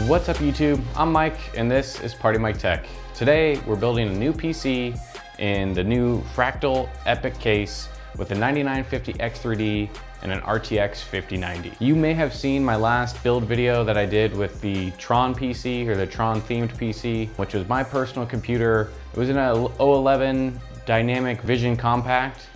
What's up YouTube? I'm Mike and this is Party Mike Tech. Today we're building a new PC in the new Fractal Epoch case with a 9950 X3D and an RTX 5090. You may have seen my last build video that I did with the Tron PC or the Tron themed PC, which was my personal computer. It was in a 011 Dynamic Vision Compact.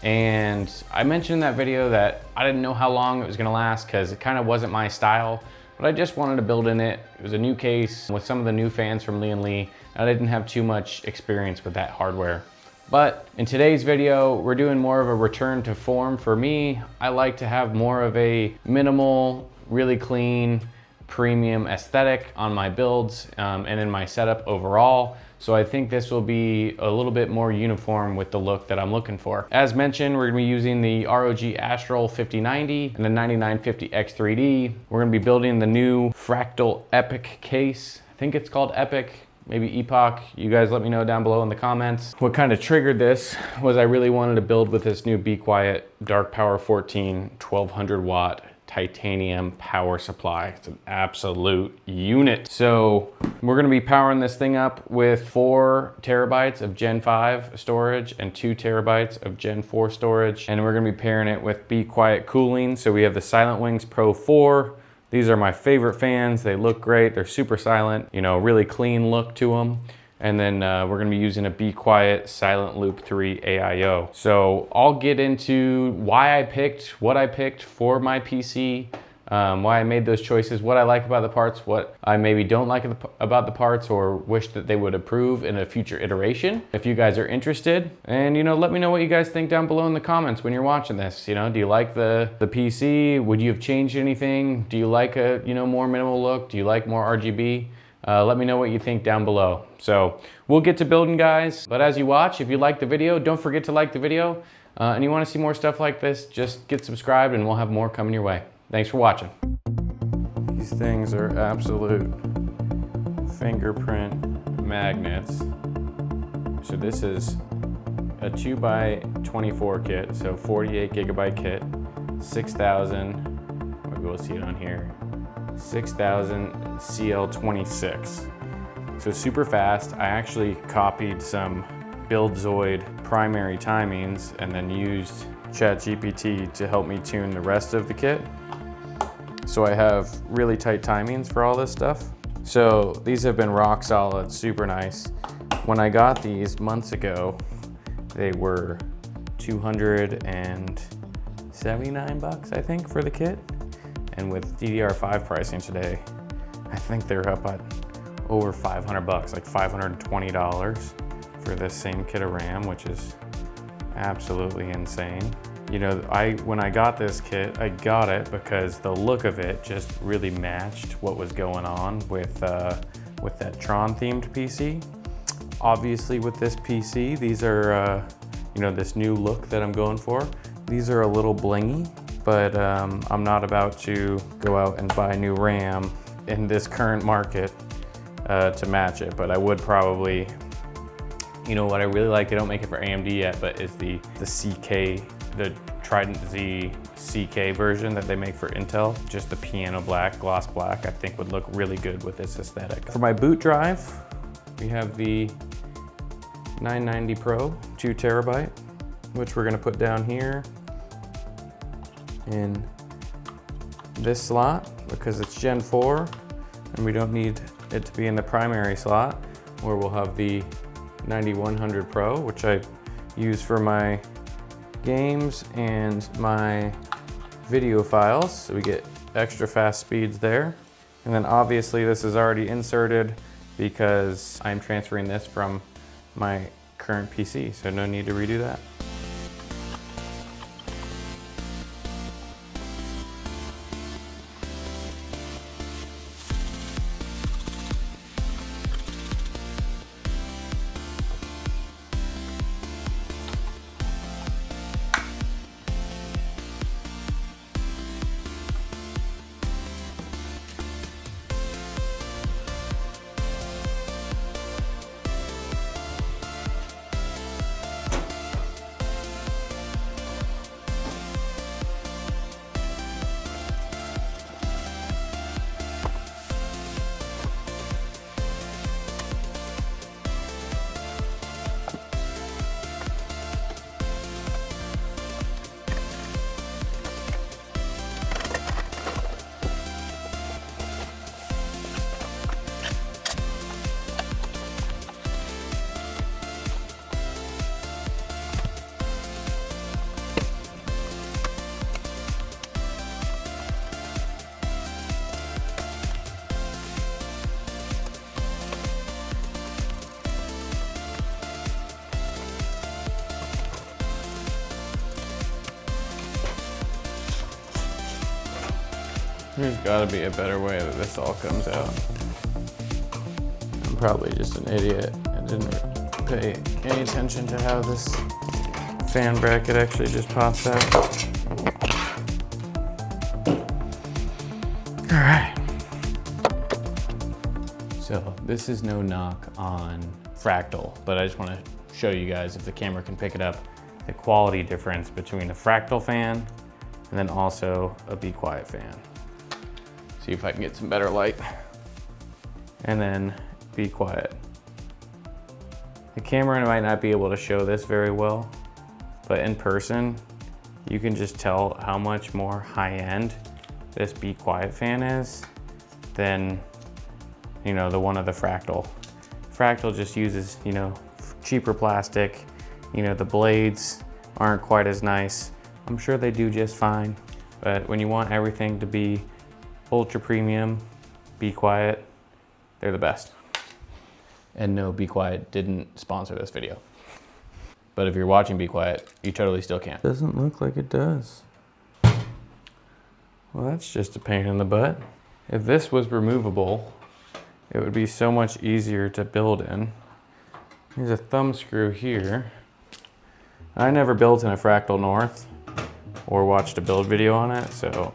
And I mentioned in that video that I didn't know how long it was gonna last because it kind of wasn't my style, but I just wanted to build in it. It was a new case with some of the new fans from Lee & Lee, and I didn't have too much experience with that hardware. But in today's video, we're doing more of a return to form for me. I like to have more of a minimal, really clean, premium aesthetic on my builds and in my setup overall. So I think this will be a little bit more uniform with the look that I'm looking for. As mentioned, we're gonna be using the ROG Astral 5090 and the 9950 X3D. We're gonna be building the new Fractal Epoch case. I think it's called Epoch, maybe Epoch. You guys let me know down below in the comments. What kind of triggered this was I really wanted to build with this new Be Quiet Dark Power 14 1200 watt titanium power supply. It's an absolute unit. So we're gonna be powering this thing up with 4 terabytes of Gen 5 storage and 2 terabytes of Gen 4 storage. And we're gonna be pairing it with Be Quiet cooling. So we have the Silent Wings Pro 4. These are my favorite fans. They look great. They're super silent, you know, really clean look to them. And then we're gonna be using a Be Quiet Silent Loop 3 AIO. So I'll get into why I picked what I picked for my PC, why I made those choices, what I like about the parts, what I maybe don't like about the parts or wish that they would improve in a future iteration. If you guys are interested, and you know, let me know what you guys think down below in the comments when you're watching this. You know, do you like the PC? Would you have changed anything? Do you like a, you know, more minimal look? Do you like more RGB? Let me know what you think down below. So we'll get to building, guys. But as you watch, if you like the video, don't forget to like the video. And you want to see more stuff like this, just get subscribed and we'll have more coming your way. Thanks for watching. These things are absolute fingerprint magnets. So this is a 2x24 kit, so 48 gigabyte kit, 6,000, maybe we'll see it on here, 6,000 CL26. So super fast. I actually copied some BuildZoid primary timings and then used ChatGPT to help me tune the rest of the kit. So I have really tight timings for all this stuff. So these have been rock solid, super nice. When I got these months ago, they were 279 bucks, I think, for the kit. And with DDR5 pricing today, I think they're up at over 500 bucks, like $520 for this same kit of RAM, which is absolutely insane. You know, when I got this kit, I got it because the look of it just really matched what was going on with that Tron themed PC. Obviously with this PC, these are, you know, this new look that I'm going for. These are a little blingy, but I'm not about to go out and buy new RAM in this current market to match it, but I would probably, you know what I really like, they don't make it for AMD yet, but is the CK, the Trident Z CK version that they make for Intel. Just the piano black, gloss black, I think would look really good with this aesthetic. For my boot drive, we have the 990 Pro, 2 terabyte, which we're gonna put down here in this slot because it's Gen 4 and we don't need it to be in the primary slot, where we'll have the 9100 Pro, which I use for my games and my video files, so we get extra fast speeds there. And then obviously this is already inserted because I'm transferring this from my current PC, so no need to redo that. There's gotta be a better way that this all comes out. I'm probably just an idiot. I didn't pay any attention to how this fan bracket actually just pops out. All right. So this is no knock on Fractal, but I just want to show you guys, if the camera can pick it up, the quality difference between a Fractal fan and then also a Be Quiet fan. See if I can get some better light. And then Be Quiet. The camera might not be able to show this very well, but in person, you can just tell how much more high-end this Be Quiet fan is than, you know, the one of the Fractal. Fractal just uses, you know, cheaper plastic. You know, the blades aren't quite as nice. I'm sure they do just fine, but when you want everything to be ultra premium, Be Quiet, they're the best. And no, Be Quiet didn't sponsor this video. But if you're watching Be Quiet, you totally still can. Doesn't look like it does. Well, that's just a pain in the butt. If this was removable, it would be so much easier to build in. There's a thumb screw here. I never built in a Fractal North or watched a build video on it, so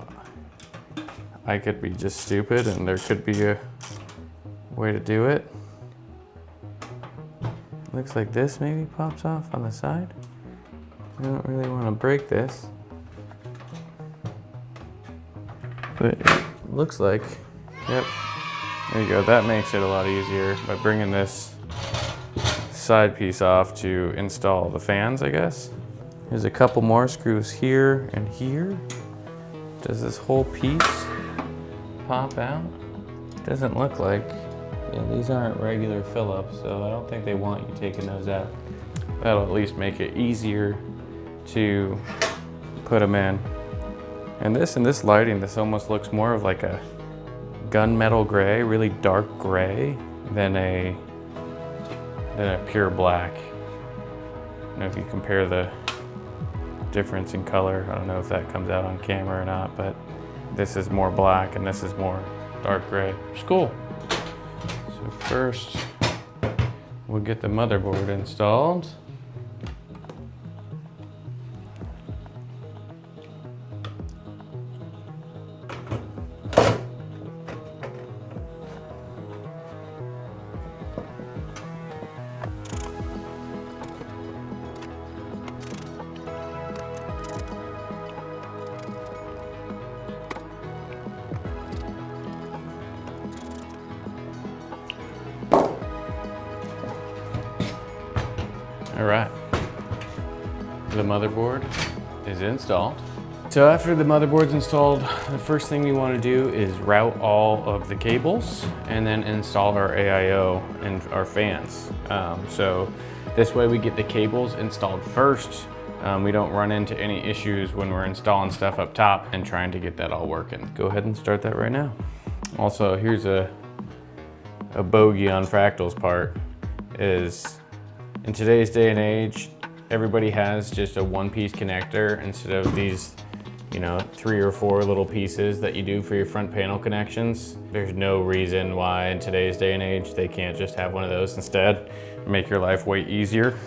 I could be just stupid and there could be a way to do it. Looks like this maybe pops off on the side. I don't really want to break this. But it looks like, yep, there you go. That makes it a lot easier by bringing this side piece off to install the fans, I guess. There's a couple more screws here and here. Does this whole piece pop out? Doesn't look like. Yeah, these aren't regular Phillips, so I don't think they want you taking those out. That'll at least make it easier to put them in. And in this lighting, this almost looks more of like a gunmetal gray, really dark gray, than a pure black. You know, if you compare the difference in color, I don't know if that comes out on camera or not, but this is more black and this is more dark gray. It's cool. So first, we'll get the motherboard installed. All right, the motherboard is installed. So after the motherboard's installed, the first thing we want to do is route all of the cables and then install our AIO and our fans. So this way we get the cables installed first. We don't run into any issues when we're installing stuff up top and trying to get that all working. Go ahead and start that right now. Also, here's a bogey on Fractal's part is, in today's day and age, everybody has just a one-piece connector instead of these, you know, 3 or 4 little pieces that you do for your front panel connections. There's no reason why in today's day and age they can't just have one of those instead. Make your life way easier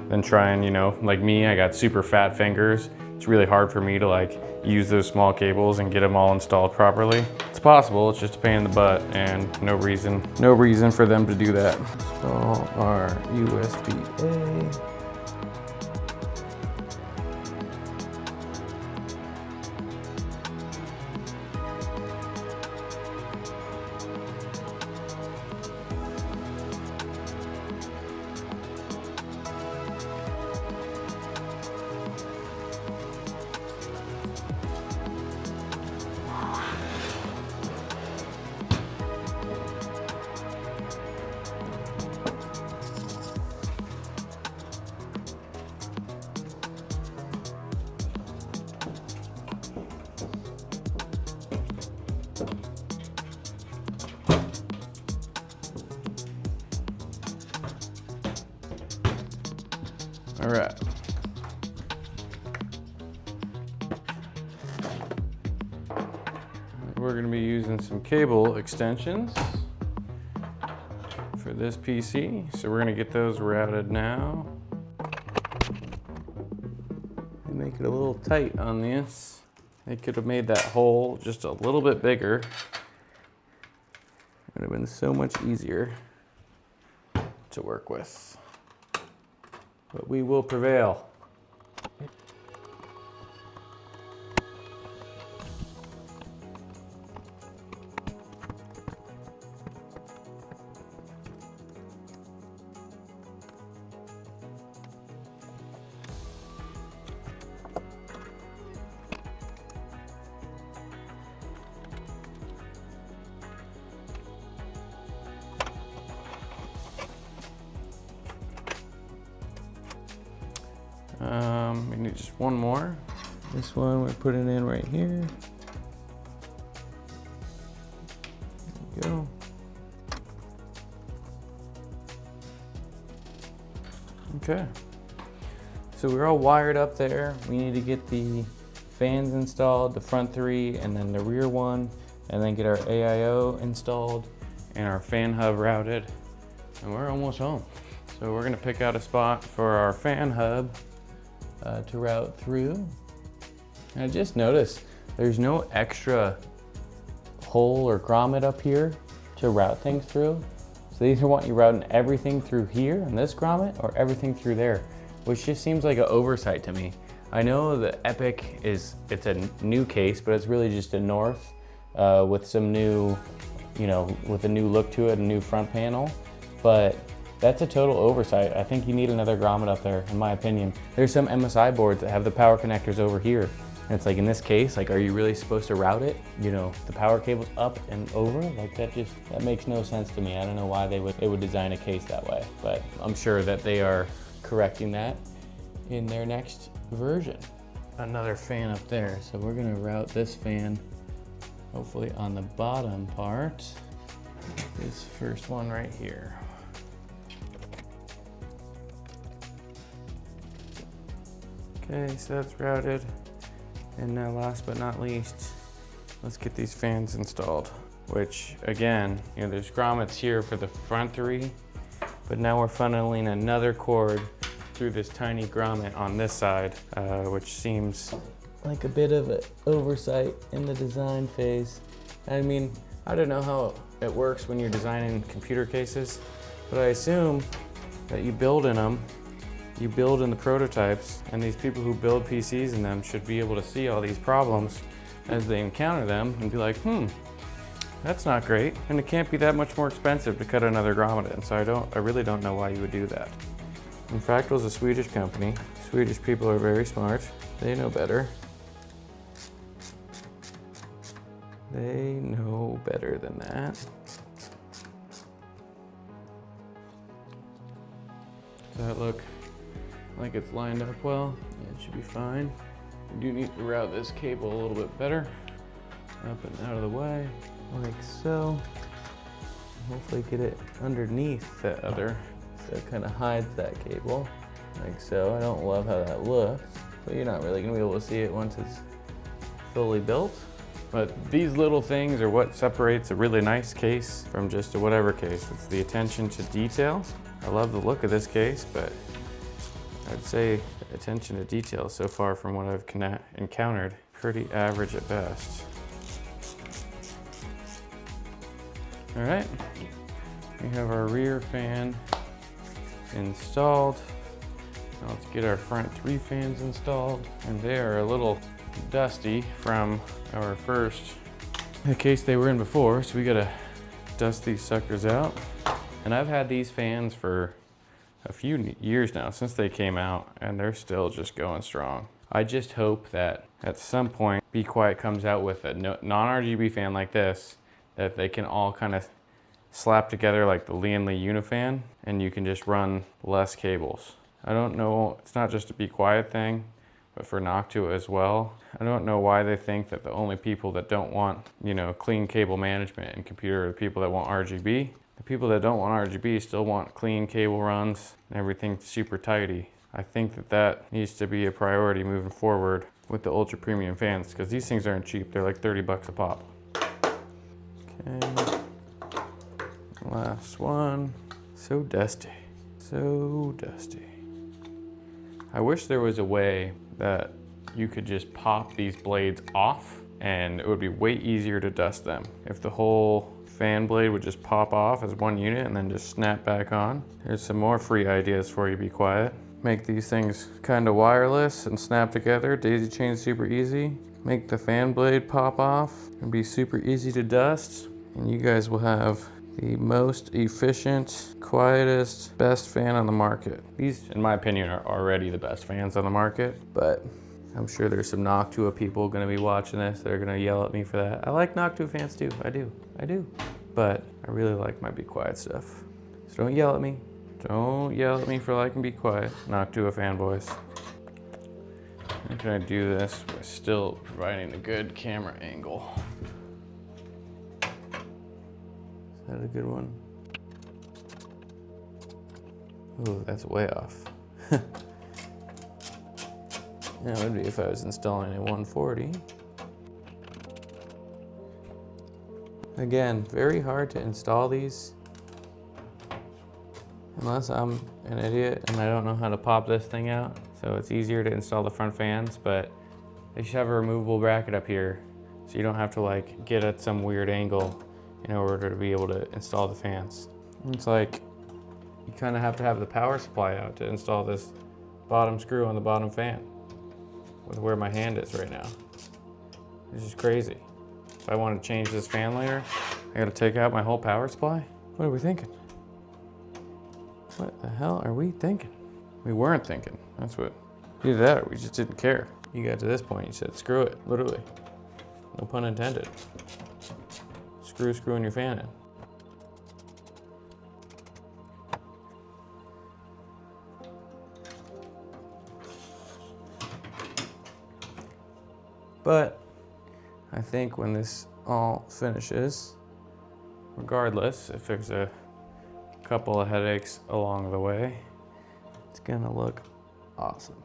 than trying, you know, like me, I got super fat fingers. It's really hard for me to like use those small cables and get them all installed properly. It's possible, it's just a pain in the butt and no reason for them to do that. Install our USB-A. All right. we're gonna be using some cable extensions for this PC. So we're gonna get those routed now. They make it a little tight on this. They could have made that hole just a little bit bigger. It would have been so much easier to work with. But we will prevail. We need just one more. This one we're putting in right here. There we go. Okay. So we're all wired up there. We need to get the fans installed, the front three, and then the rear one, and then get our AIO installed and our fan hub routed, and we're almost home. So we're gonna pick out a spot for our fan hub to route through. And I just noticed there's no extra hole or grommet up here to route things through. So they either want you routing everything through here in this grommet or everything through there, which just seems like an oversight to me. I know the Epic it's a new case, but it's really just a North with some new, with a new look to it, a new front panel. But that's a total oversight. I think you need another grommet up there, in my opinion. There's some MSI boards that have the power connectors over here. And it's like, in this case, like, are you really supposed to route it? The power cable's up and over? Like, that makes no sense to me. I don't know why they would design a case that way, but I'm sure that they are correcting that in their next version. Another fan up there. So we're gonna route this fan, hopefully on the bottom part. This first one right here. Okay, so that's routed. And now last but not least, let's get these fans installed. Which again, there's grommets here for the front three, but now we're funneling another cord through this tiny grommet on this side, which seems like a bit of an oversight in the design phase. I mean, I don't know how it works when you're designing computer cases, but I assume that you build in them, you build in the prototypes, and these people who build PCs in them should be able to see all these problems as they encounter them and be like, that's not great. And it can't be that much more expensive to cut another grommet in, so I really don't know why you would do that. And Fractal's a Swedish company. Swedish people are very smart. They know better. They know better than that. Does that look like it's lined up well? Yeah, it should be fine. We do need to route this cable a little bit better. Up and out of the way, like so. Hopefully get it underneath that other, so it kind of hides that cable, like so. I don't love how that looks, but you're not really gonna be able to see it once it's fully built. But these little things are what separates a really nice case from just a whatever case. It's the attention to detail. I love the look of this case, but I'd say the attention to detail so far from what I've encountered, pretty average at best. All right, we have our rear fan installed. Now let's get our front three fans installed. And they are a little dusty from our first case they were in before, so we gotta dust these suckers out. And I've had these fans for a few years now, since they came out, and they're still just going strong. I just hope that at some point Be Quiet comes out with a non-RGB fan like this, that they can all kind of slap together like the Lee & Lee Unifan, and you can just run less cables. I don't know, it's not just a Be Quiet thing, but for Noctua as well. I don't know why they think that the only people that don't want, clean cable management in computer are the people that want RGB. The people that don't want RGB still want clean cable runs and everything super tidy. I think that needs to be a priority moving forward with the ultra premium fans, because these things aren't cheap. They're like 30 bucks a pop. Okay. Last one. So dusty. So dusty. I wish there was a way that you could just pop these blades off and it would be way easier to dust them. If the whole fan blade would just pop off as one unit and then just snap back on. Here's some more free ideas for you, be quiet. Make these things kind of wireless and snap together. Daisy chain super easy. Make the fan blade pop off and be super easy to dust. And you guys will have the most efficient, quietest, best fan on the market. These, in my opinion, are already the best fans on the market, but I'm sure there's some Noctua people gonna be watching this that are gonna yell at me for that. I like Noctua fans too, I do. But I really like my Be Quiet stuff. So don't yell at me. Don't yell at me for liking Be Quiet, Noctua fanboys. How can I do this while still providing a good camera angle? Is that a good one? Ooh, that's way off. That would be if I was installing a 140. Again, very hard to install these unless I'm an idiot and I don't know how to pop this thing out. So it's easier to install the front fans, but they should have a removable bracket up here so you don't have to like get at some weird angle in order to be able to install the fans. It's like you kind of have to have the power supply out to install this bottom screw on the bottom fan with where my hand is right now. This is crazy. If I want to change this fan later, I gotta take out my whole power supply? What are we thinking? What the hell are we thinking? We weren't thinking. That's what, either that or we just didn't care. You got to this point, you said, screw it, literally. No pun intended. Screwing your fan in. But I think when this all finishes, regardless if there's a couple of headaches along the way, it's gonna look awesome.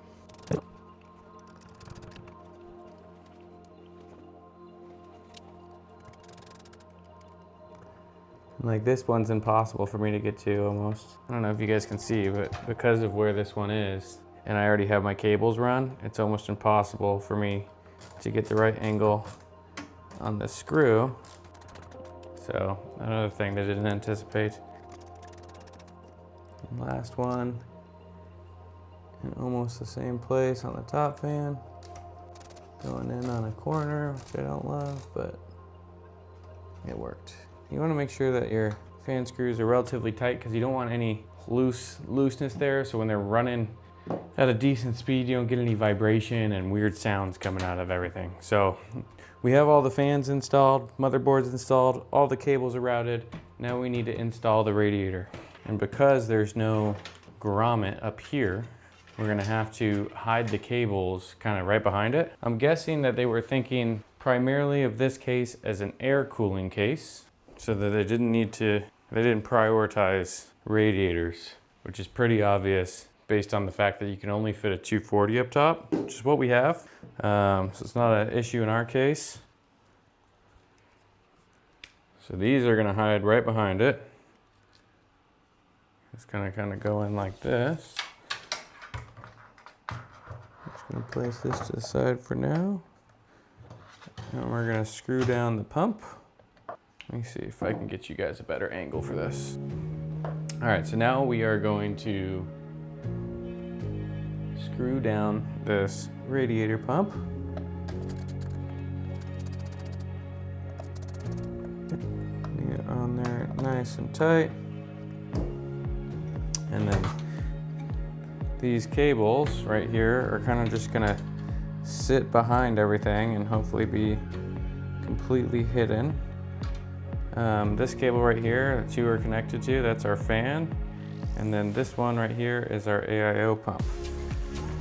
Like this one's impossible for me to get to almost. I don't know if you guys can see, but because of where this one is, and I already have my cables run, it's almost impossible for me to get the right angle on the screw. So another thing they didn't anticipate. And last one, in almost the same place on the top fan. Going in on a corner, which I don't love, but it worked. You want to make sure that your fan screws are relatively tight because you don't want any looseness there. So when they're running at a decent speed, you don't get any vibration and weird sounds coming out of everything. So we have all the fans installed, motherboards installed, all the cables are routed. Now we need to install the radiator. And because there's no grommet up here, we're gonna have to hide the cables kind of right behind it. I'm guessing that they were thinking primarily of this case as an air cooling case, so that they didn't prioritize radiators, which is pretty obvious based on the fact that you can only fit a 240 up top, which is what we have. So it's not an issue in our case. So these are gonna hide right behind it. It's gonna kind of go in like this. Just gonna place this to the side for now. And we're gonna screw down the pump. Let me see if I can get you guys a better angle for this. All right, so now we are going to screw down this radiator pump. Get it on there nice and tight. And then these cables right here are kind of just gonna sit behind everything and hopefully be completely hidden. This cable right here, the two are connected to, that's our fan. And then this one right here is our AIO pump.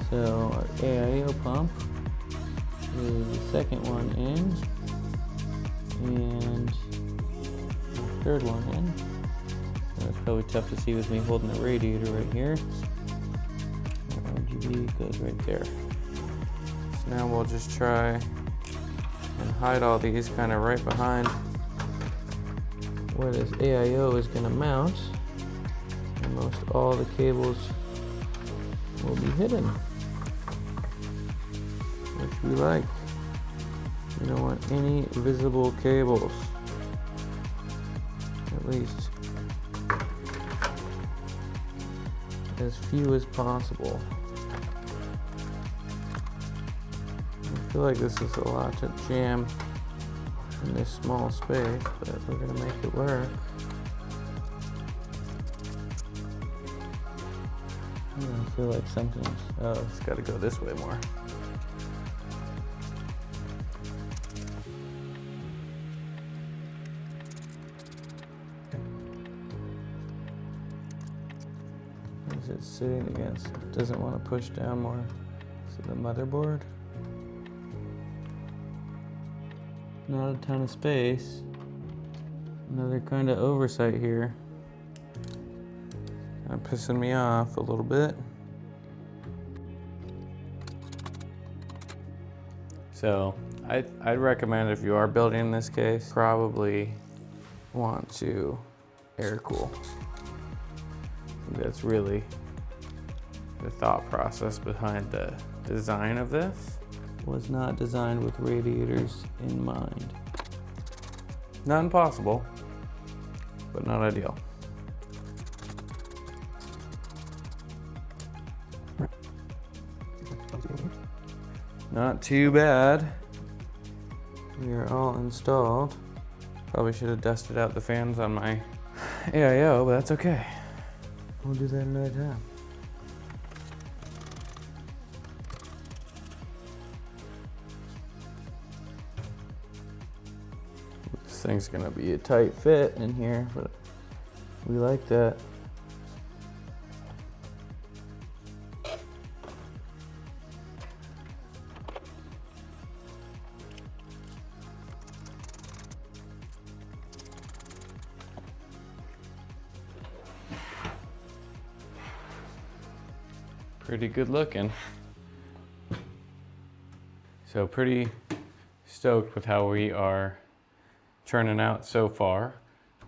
So our AIO pump is the second one in, and the third one in. So it's probably tough to see with me holding the radiator right here. RGB goes right there. So now we'll just try and hide all these kind of right behind where this AIO is going to mount, and most all the cables will be hidden, which we like. We don't want any visible cables, at least as few as possible. I feel like this is a lot to jam in this small space, but we're gonna make it work. I feel like something's, oh, it's gotta go this way more. What is it sitting against? It doesn't want to push down more. Is it the motherboard? Not a ton of space. Another kind of oversight here. Kind of pissing me off a little bit. So I'd recommend, if you are building in this case, probably want to air cool. I think that's really the thought process behind the design of this. Was not designed with radiators in mind. Not impossible, but not ideal. Not too bad. We are all installed. Probably should have dusted out the fans on my AIO, but that's okay. We'll do that another time. This thing's gonna be a tight fit in here, but we like that. Pretty good looking. So pretty stoked with how we are turning out so far.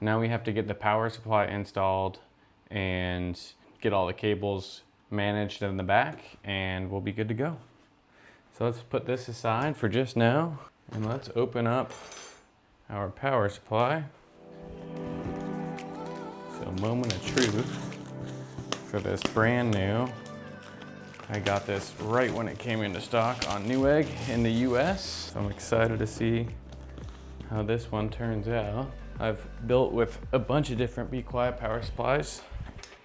Now we have to get the power supply installed and get all the cables managed in the back, and we'll be good to go. So let's put this aside for just now, and let's open up our power supply. So moment of truth for this brand new. I got this right when it came into stock on Newegg in the US. So I'm excited to see how this one turns out. I've built with a bunch of different Be Quiet power supplies,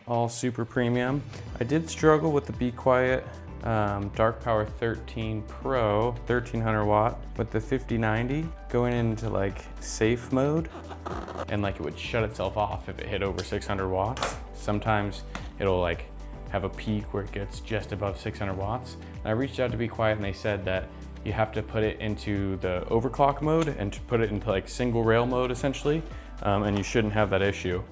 all super premium. I did struggle with the Be Quiet Dark Power 13 Pro 1300 watt with the 5090 going into like safe mode, and like it would shut itself off if it hit over 600 watts. Sometimes it'll like have a peak where it gets just above 600 watts. And I reached out to Be Quiet and they said that you have to put it into the overclock mode and to put it into like single rail mode essentially, and you shouldn't have that issue.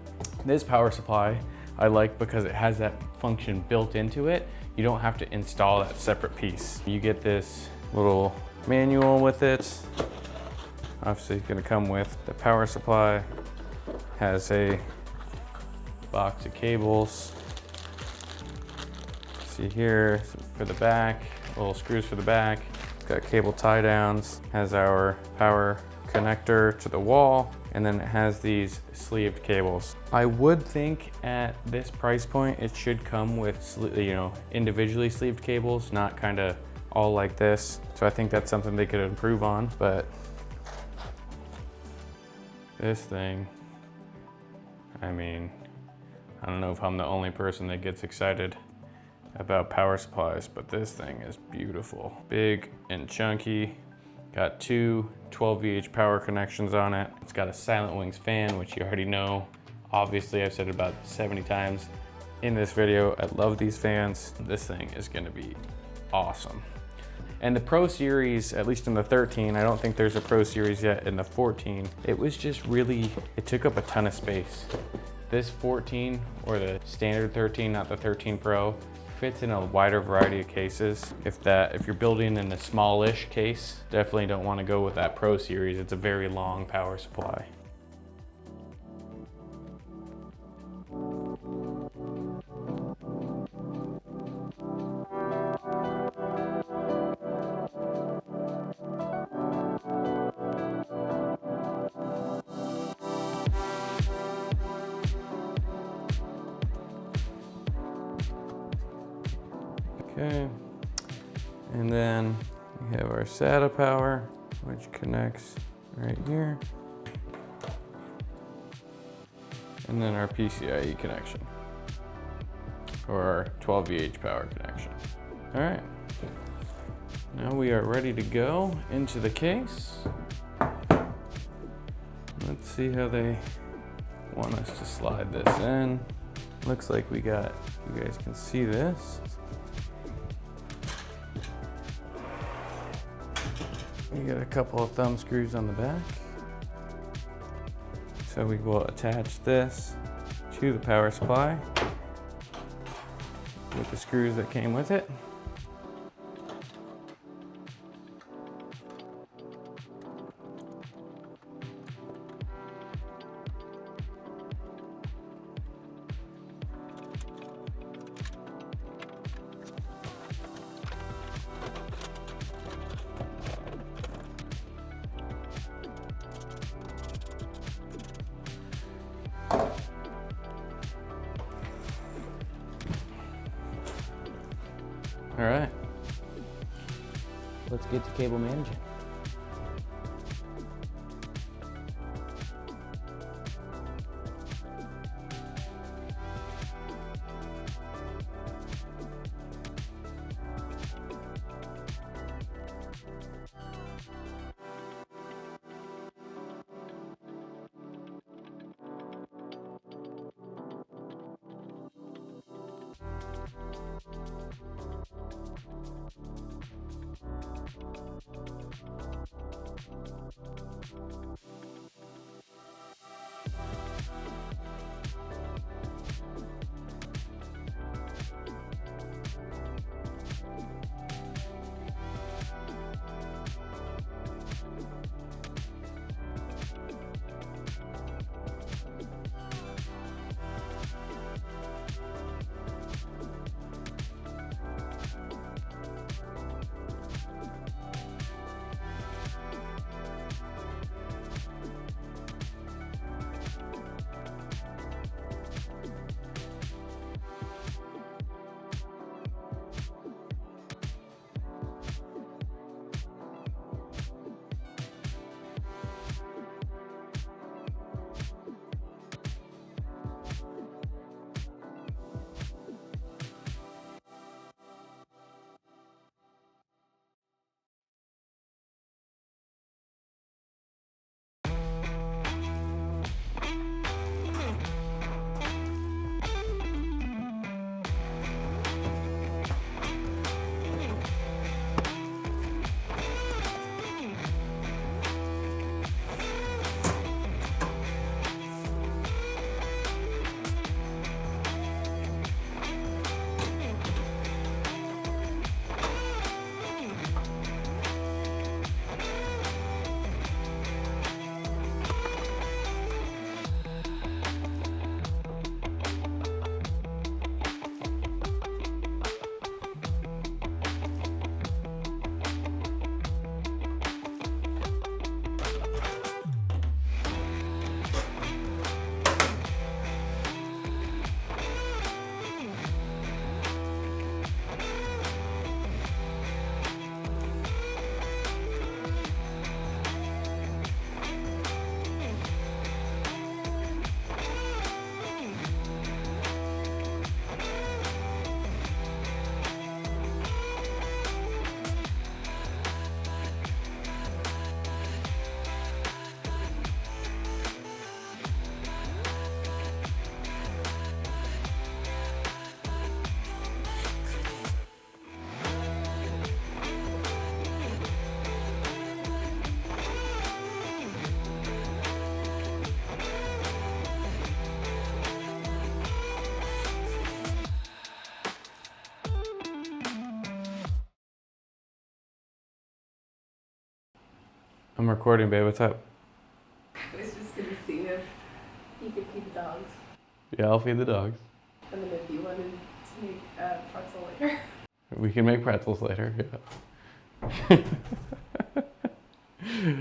This power supply I like because it has that function built into it. You don't have to install that separate piece. You get this little manual with it. Obviously it's gonna come with the power supply, has a box of cables. See here for the back, little screws for the back. It's got cable tie downs, has our power connector to the wall, and then it has these sleeved cables. I would think at this price point, it should come with, you know, individually sleeved cables, not kind of all like this. So I think that's something they could improve on, but this thing, I mean, I don't know if I'm the only person that gets excited about power supplies, but this thing is beautiful. Big and chunky. Got two 12VH power connections on it. It's got a Silent Wings fan, which you already know. Obviously, I've said it about 70 times in this video. I love these fans. This thing is gonna be awesome. And the Pro Series, at least in the 13, I don't think there's a Pro Series yet in the 14. It was just really, it took up a ton of space. This 14, or the standard 13, not the 13 Pro, fits in a wider variety of cases. If you're building in a smallish case, definitely don't want to go with that Pro Series. It's a very long power supply. Okay. And then we have our SATA power, which connects right here. And then our PCIe connection, or our 12VH power connection. All right, now we are ready to go into the case. Let's see how they want us to slide this in. Looks like we got, you guys can see this. You got a couple of thumb screws on the back. So we will attach this to the power supply with the screws that came with it. All right, let's get to cable managing. I'm recording, babe. What's up? I was just gonna see if you could feed the dogs. Yeah, I'll feed the dogs. And then if you wanted to make pretzel later. We can make pretzels later, yeah.